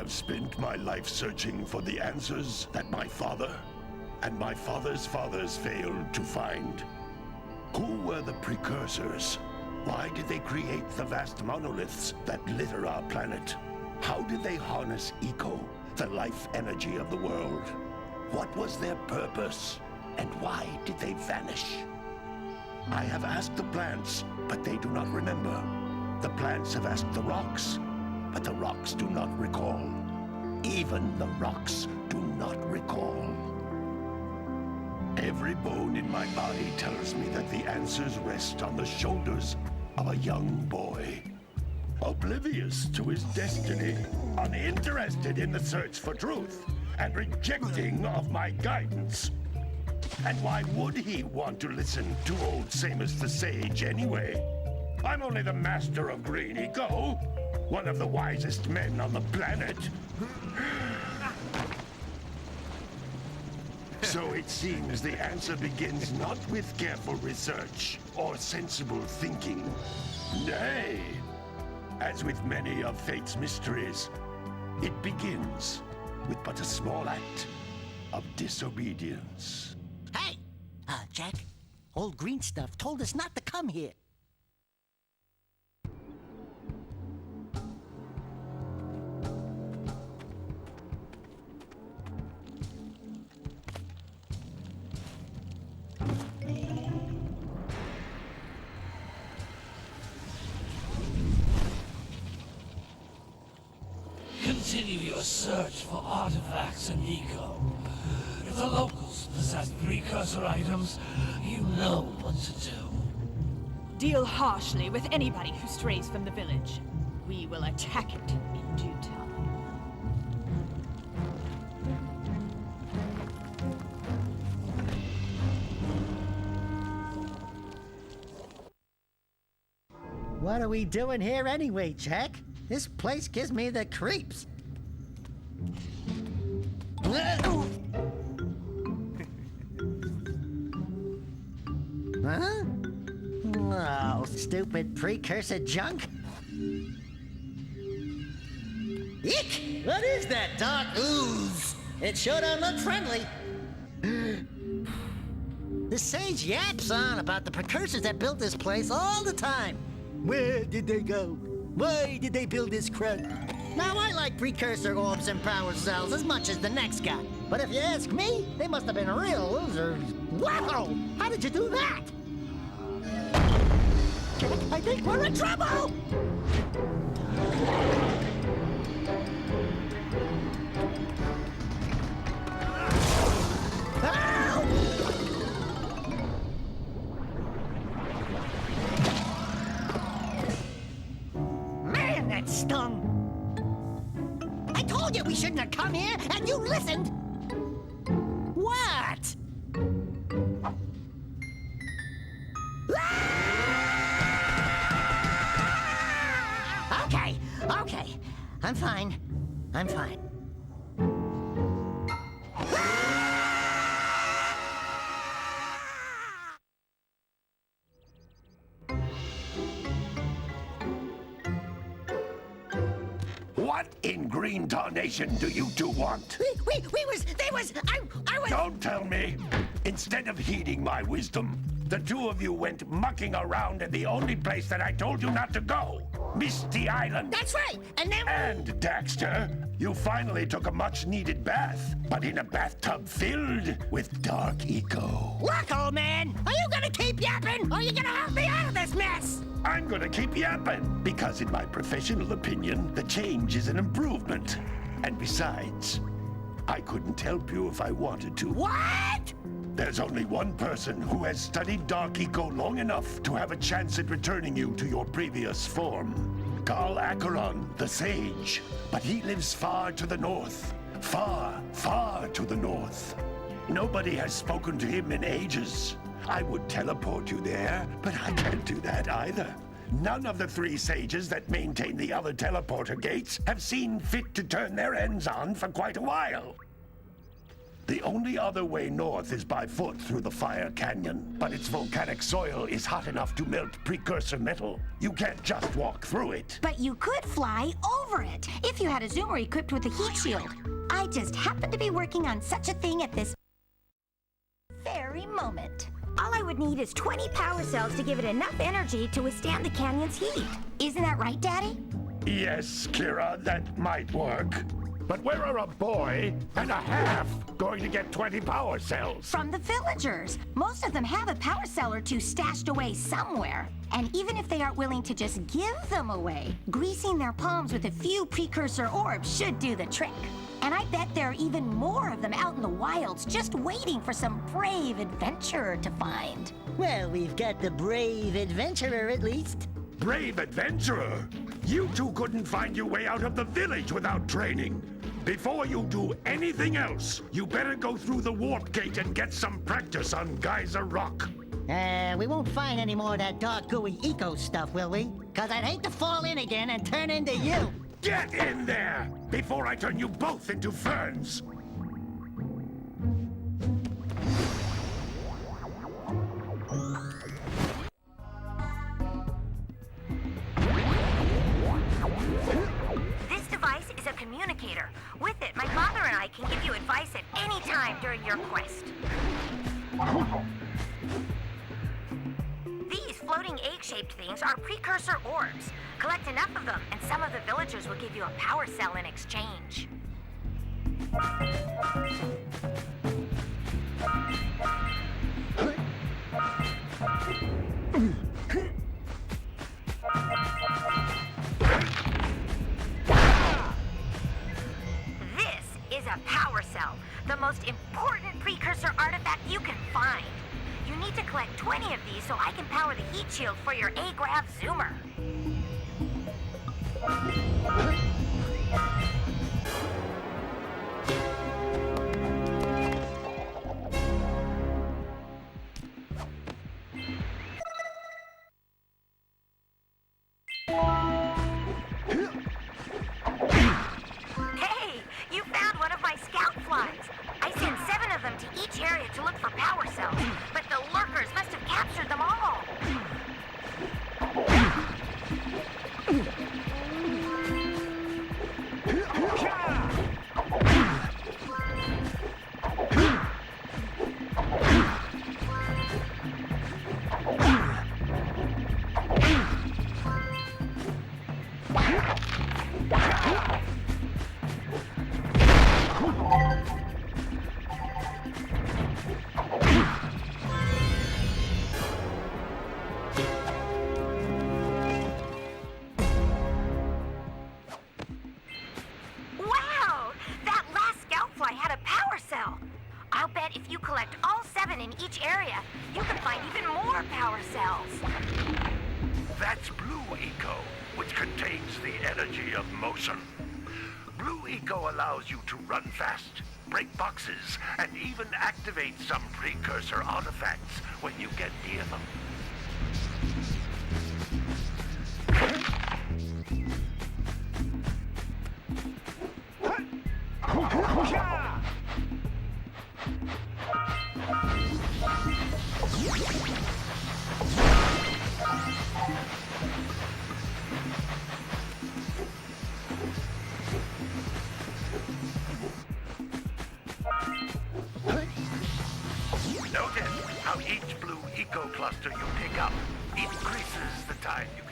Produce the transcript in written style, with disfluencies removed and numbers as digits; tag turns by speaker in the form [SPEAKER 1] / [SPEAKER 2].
[SPEAKER 1] have spent my life searching for the answers that my father and my father's fathers failed to find. Who were the precursors? Why did they create the vast monoliths that litter our planet? How did they harness eco, the life energy of the world? What was their purpose? And why did they vanish? I have asked the plants, but they do not remember. The plants have asked the rocks, but the rocks do not recall. Even the rocks do not recall. Every bone in my body tells me that the answers rest on the shoulders of a young boy. Oblivious to his destiny, uninterested in the search for truth, and rejecting of my guidance. And why would he want to listen to old Samus the Sage anyway? I'm only the master of green eco, one of the wisest men on the planet. So it seems the answer begins not with careful research or sensible thinking. Nay, as with many of fate's mysteries, it begins with but a small act of disobedience.
[SPEAKER 2] Hey! Jack, old green stuff told us not to come here.
[SPEAKER 3] Continue your search for artifacts and eco. If the locals possess precursor items, you know what to do.
[SPEAKER 4] Deal harshly with anybody who strays from the village. We will attack it in due time.
[SPEAKER 2] What are we doing here anyway, Jack? This place gives me the creeps. Huh? Oh, stupid precursor junk. Eek! What is that dark ooze? It sure don't look friendly. The sage yaps on about the precursors that built this place all the time. Where did they go? Why did they build this crud? Now, I like precursor orbs and power cells as much as the next guy. But if you ask me, they must have been real losers. Wow! How did you do that? Jack, I think we're in trouble! Man, that stung! I told you we shouldn't have come here, and you listened! What? Okay. I'm fine.
[SPEAKER 1] What in green tarnation do you two want?
[SPEAKER 2] I was...
[SPEAKER 1] Don't tell me! Instead of heeding my wisdom, the two of you went mucking around in the only place that I told you not to go, Misty Island.
[SPEAKER 2] That's right, and then...
[SPEAKER 1] And, Daxter, you finally took a much-needed bath, but in a bathtub filled with dark eco.
[SPEAKER 2] Look, old man, are you gonna keep yapping, or are you gonna help me out of this mess?
[SPEAKER 1] I'm gonna keep yapping, because in my professional opinion, the change is an improvement. And besides, I couldn't help you if I wanted to.
[SPEAKER 2] What?
[SPEAKER 1] There's only one person who has studied Dark Eco long enough to have a chance at returning you to your previous form. Carl Acheron, the Sage. But he lives far to the north. Far, far to the north. Nobody has spoken to him in ages. I would teleport you there, but I can't do that either. None of the three sages that maintain the other teleporter gates have seen fit to turn their ends on for quite a while. The only other way north is by foot through the Fire Canyon, but its volcanic soil is hot enough to melt precursor metal. You can't just walk through it.
[SPEAKER 5] But you could fly over it if you had a zoomer equipped with a heat shield. I just happen to be working on such a thing at this very moment. All I would need is 20 power cells to give it enough energy to withstand the canyon's heat. Isn't that right, Daddy?
[SPEAKER 1] Yes, Kira, that might work. But where are a boy and a half going to get 20 power cells?
[SPEAKER 5] From the villagers. Most of them have a power cell or two stashed away somewhere. And even if they aren't willing to just give them away, greasing their palms with a few precursor orbs should do the trick. And I bet there are even more of them out in the wilds just waiting for some brave adventurer to find.
[SPEAKER 2] Well, we've got the brave adventurer at least.
[SPEAKER 1] Brave adventurer! You two couldn't find your way out of the village without training. Before you do anything else, you better go through the warp gate and get some practice on Geyser Rock.
[SPEAKER 2] We won't find any more of that dark gooey eco stuff, will we? 'Cause I'd hate to fall in again and turn into you.
[SPEAKER 1] Get in there before I turn you both into ferns.
[SPEAKER 5] This device is a communicator. With it, my father and I can give you advice at any time during your quest. These floating egg-shaped things are precursor orbs. Collect enough of them, and some of the villagers will give you a power cell in exchange. This is a power cell, the most important precursor artifact you can find. You need to collect 20 of these so I can power the heat shield for your A-Grav zoomer. Hey, you found one of my scout flies. I sent 7 of them to each area to look for power cells, but the lurkers must have captured them all. Wow! That last scout fly had a power cell. I'll bet if you collect all 7 in each area, you can find even more power cells.
[SPEAKER 1] That's Blue Eco, which contains the energy of motion. Blue Eco allows you to run fast, break boxes, and even activate some precursor artifacts when you get near them. Notice how each Blue Eco cluster you pick up increases the time you